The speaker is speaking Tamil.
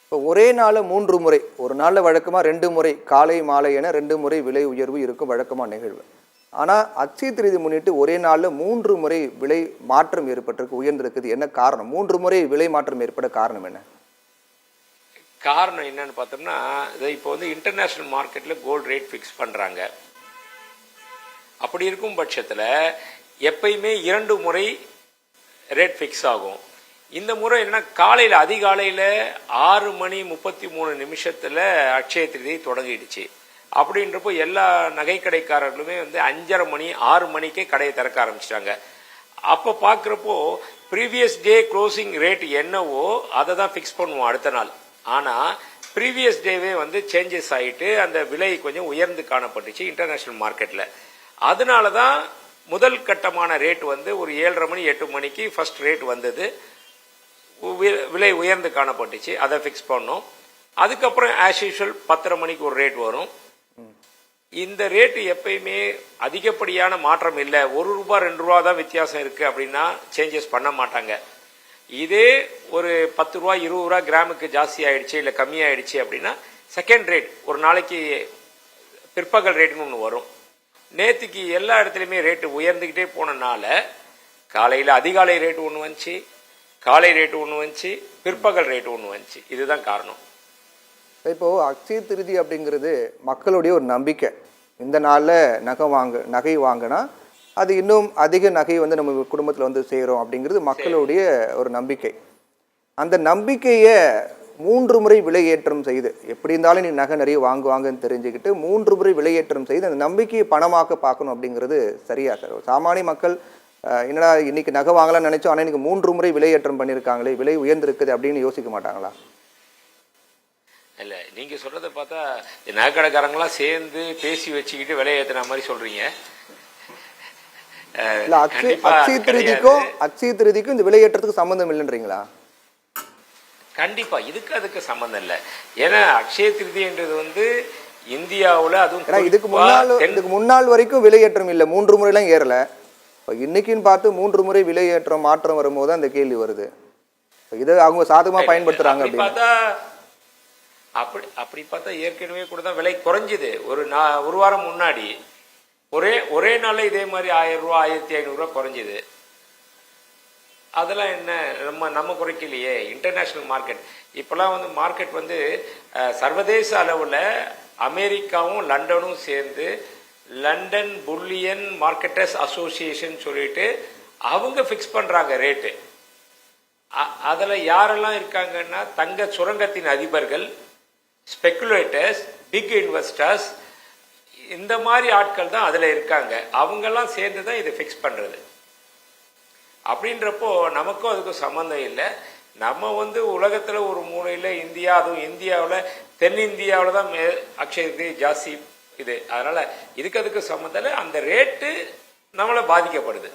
இப்போ ஒரே நாள் 3 முறை, ஒரு நாளில் வழக்கமாக 2 முறை காலை மாலை என 2 முறை விலை உயர்வு இருக்கும் வழக்கமாக நிகழ்வு. ஆனால் அட்சய திருதி முன்னிட்டு ஒரே நாளில் 3 முறை விலை மாற்றம் ஏற்பட்டிருக்கு, உயர்ந்திருக்குது. என்ன காரணம்? 3 முறை விலை மாற்றம் ஏற்பட காரணம் என்ன? காரணம் என்னன்னு பார்த்தோம்னா, இப்போ வந்து இன்டர்நேஷ்னல் மார்க்கெட்டில் கோல்டு ரேட் ஃபிக்ஸ் பண்ணுறாங்க. அப்படி இருக்கும் பட்சத்தில் எப்பயுமே 2 முறை ரேட் ஃபிக்ஸ் ஆகும். இந்த முறை என்ன, காலையில் அதிகாலையில் 6:33 அட்சய திருதி தொடங்கிடுச்சு. அப்படின்றப்போ எல்லா நகை கடைக்காரர்களுமே வந்து 5:30 மணி 6 மணிக்கே கடையை திறக்க ஆரம்பிச்சிட்டாங்க. அப்போ பார்க்குறப்போ ப்ரீவியஸ் டே க்ளோசிங் ரேட் என்னவோ அதை தான் ஃபிக்ஸ் பண்ணுவோம் அடுத்த நாள். ஆனால் ப்ரீவியஸ் டேவே வந்து சேஞ்சஸ் ஆகிட்டு அந்த விலை கொஞ்சம் உயர்ந்து காணப்பட்டுச்சு இன்டர்நேஷ்னல் மார்க்கெட்டில். அதனால தான் முதல் கட்டமான ரேட் வந்து ஒரு 7:30 மணி 8 மணிக்கு ஃபர்ஸ்ட் ரேட் வந்தது, விலை உயர்ந்து காணப்பட்டுச்சு, அதை ஃபிக்ஸ் பண்ணோம். அதுக்கப்புறம் ஆஸ் யூஷுவல் 10:30 மணிக்கு ஒரு ரேட் வரும். இந்த ரேட்டு எப்பயுமே அதிகப்படியான மாற்றம் இல்லை, ₹1 ₹2 தான் வித்தியாசம் இருக்குது அப்படின்னா சேஞ்சஸ் பண்ண மாட்டாங்க. இதே ஒரு ₹10 ₹20 கிராமுக்கு ஜாஸ்தி ஆயிடுச்சு இல்லை கம்மியாயிடுச்சு அப்படின்னா செகண்ட் ரேட் ஒரு நாளைக்கு பிற்பகல் ரேட்டுன்னு ஒன்று வரும். நேற்றுக்கு எல்லா இடத்துலையுமே ரேட்டு உயர்ந்துக்கிட்டே போனனால காலையில் அதிகாலை ரேட்டு ஒன்று வந்துச்சு, காலை ரேட்டு ஒன்று வந்துச்சு, பிற்பகல் ரேட்டு ஒன்று வந்துச்சு. இதுதான் காரணம். இப்போது அட்சய திருதி அப்படிங்கிறது மக்களுடைய ஒரு நம்பிக்கை. இந்த நாளில் நகை வாங்கினா அது இன்னும் அதிக நகை வந்து நம்ம குடும்பத்தில் வந்து சேரும் அப்படிங்கிறது மக்களுடைய ஒரு நம்பிக்கை. அந்த நம்பிக்கையை 3 முறை விலையேற்றம் செய்து, எப்படி இருந்தாலும் நீ நகை நிறைய வாங்குவாங்கன்னு தெரிஞ்சுக்கிட்டு 3 முறை விலையேற்றம் செய்து அந்த நம்பிக்கையை பணமாக்க பார்க்கணும் அப்படிங்கிறது சரியா சார்? சாமானிய மக்கள் என்னடா இன்னைக்கு நகை வாங்கலாம்னு நினைச்சோம், ஆனால் இன்னைக்கு 3 முறை விலையேற்றம் பண்ணியிருக்காங்களே, விலை உயர்ந்திருக்குது அப்படின்னு யோசிக்க மாட்டாங்களா? இல்லை, நீங்கள் சொல்கிறத பார்த்தா நகைக்கடைக்காரங்களாம் சேர்ந்து பேசி வச்சுக்கிட்டு விலையை ஏற்றுன மாதிரி சொல்கிறீங்க. அட்சய திருதிக்கும் இந்த விலையேற்றத்துக்கு சம்பந்தம் இல்லைன்றீங்களா? கண்டிப்பா அதுக்கு சம்பந்தம் இல்லை. ஏன்னா அட்சய திருதின்றது வந்து இந்தியாவில் அதுவும் இதுக்கு முன்னாள் வரைக்கும் விலையேற்றம் இல்லை, 3 முறைலாம் ஏறல. இன்னைக்குன்னு பார்த்து 3 முறை விலையேற்றம் மாற்றம் வரும்போது அந்த கேள்வி வருது. இதை அவங்க சாதகமா பயன்படுத்துறாங்க பார்த்தா. அப்படி பார்த்தா ஏற்கனவே கூட தான் விலை குறைஞ்சிது. ஒரு வாரம் முன்னாடி ஒரே நாள்ல இதே மாதிரி ₹1000 ₹1500 குறைஞ்சிது. அதெல்லாம் என்ன நம்ம குறைக்கலையே. இன்டர்நேஷ்னல் மார்க்கெட் இப்போலாம் வந்து மார்க்கெட் வந்து சர்வதேச அளவில் அமெரிக்காவும் லண்டனும் சேர்ந்து லண்டன் புல்லியன் மார்க்கெட்டர்ஸ் அசோசியேஷன் சொல்லிட்டு அவங்க ஃபிக்ஸ் பண்ணுறாங்க ரேட்டு. அதில் யாரெல்லாம் இருக்காங்கன்னா தங்க சுரங்கத்தின் அதிபர்கள், ஸ்பெக்குலேட்டர்ஸ், பிக் இன்வெஸ்டர்ஸ், இந்த மாதிரி ஆட்கள் தான் அதில் இருக்காங்க. அவங்கெல்லாம் சேர்ந்து தான் இதை ஃபிக்ஸ் பண்ணுறது. அப்படின்றப்போ நமக்கும் அதுக்கும் சம்மந்தம் இல்லை. நம்ம வந்து உலகத்தில் ஒரு மூலையில் இந்தியா, அதுவும் இந்தியாவில் தென்னிந்தியாவில் தான் அட்சய திருதி ஜாஸ்தி இது. அதனால் அதுக்கு சம்மந்தம் இல்லை. அந்த ரேட்டு நம்மளை பாதிக்கப்படுது.